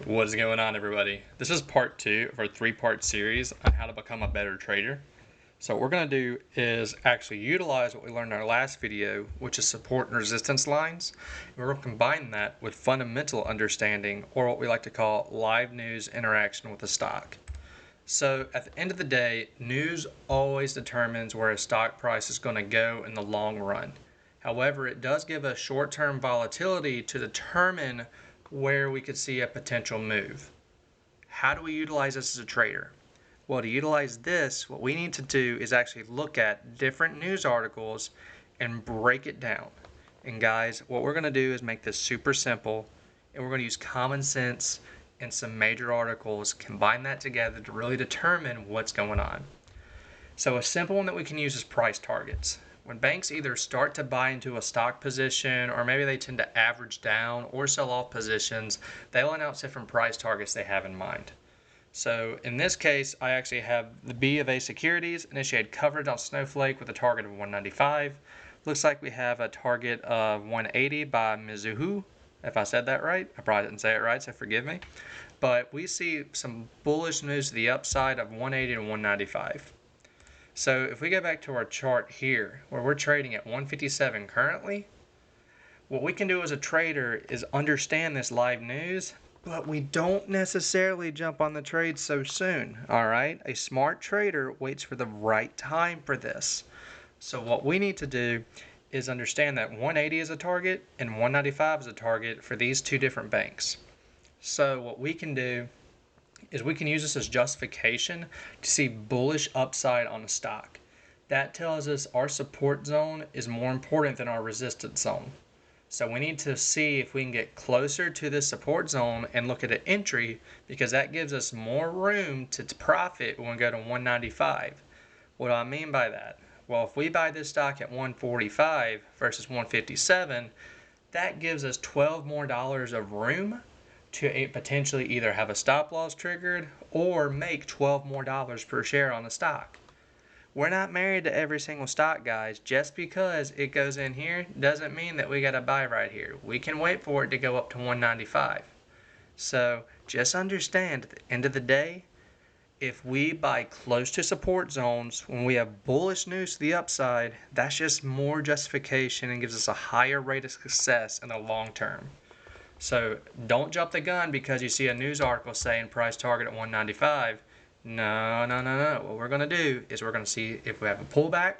What is going on, everybody? This is part 2 of our 3-part series on how to become a better trader. So what we're going to do is actually utilize what we learned in our last video, which is support and resistance lines. And we're going to combine that with fundamental understanding, or what we like to call live news interaction with the stock. So at the end of the day, news always determines where a stock price is going to go in the long run. However, it does give us short-term volatility to determine where we could see a potential move. How do we utilize this as a trader? Well, to utilize this, what we need to do is actually look at different news articles and break it down. And guys, what we're going to do is make this super simple, and we're going to use common sense and some major articles, combine that together to really determine what's going on. So a simple one that we can use is price targets. When banks either start to buy into a stock position, or maybe they tend to average down or sell off positions, they'll announce different price targets they have in mind. So in this case, I actually have the B of A Securities initiate coverage on Snowflake with a target of 195. Looks like we have a target of 180 by Mizuho. If I said that right, I probably didn't say it right, so forgive me. But we see some bullish news to the upside of 180 to 195. So if we go back to our chart here, where we're trading at 157 currently, what we can do as a trader is understand this live news, but we don't necessarily jump on the trade so soon, all right? A smart trader waits for the right time for this. So what we need to do is understand that 180 is a target and 195 is a target for these two different banks. So what we can do is we can use this as justification to see bullish upside on a stock. That tells us our support zone is more important than our resistance zone. So we need to see if we can get closer to this support zone and look at an entry, because that gives us more room to profit when we go to 195. What do I mean by that? Well, if we buy this stock at 145 versus 157, that gives us $12 more of room to potentially either have a stop loss triggered or make $12 more per share on the stock. We're not married to every single stock, guys. Just because it goes in here doesn't mean that we got to buy right here. We can wait for it to go up to 195. So just understand, at the end of the day, if we buy close to support zones when we have bullish news to the upside, that's just more justification and gives us a higher rate of success in the long term. So don't jump the gun because you see a news article saying price target at 195. No. What we're going to do is we're going to see if we have a pullback.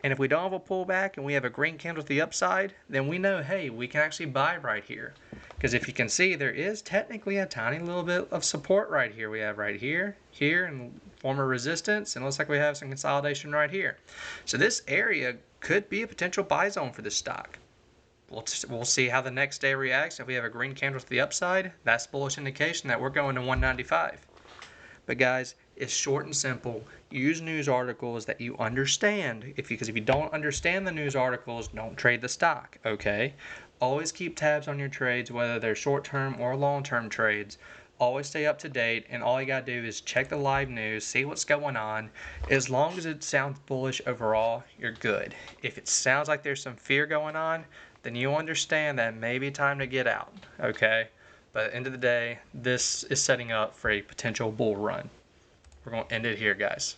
And if we don't have a pullback and we have a green candle to the upside, then we know, hey, we can actually buy right here. Because if you can see, there is technically a tiny little bit of support right here. We have right here, and former resistance, and it looks like we have some consolidation right here. So this area could be a potential buy zone for this stock. We'll see how the next day reacts. If we have a green candle to the upside, that's bullish indication that we're going to 195. But guys, it's short and simple. Use news articles that you understand. Because if you don't understand the news articles, don't trade the stock, okay? Always keep tabs on your trades, whether they're short-term or long-term trades. Always stay up to date, and all you gotta do is check the live news, see what's going on. As long as it sounds bullish overall, you're good. If it sounds like there's some fear going on, then you understand that it may be time to get out, okay? But at the end of the day, this is setting up for a potential bull run. We're going to end it here, guys.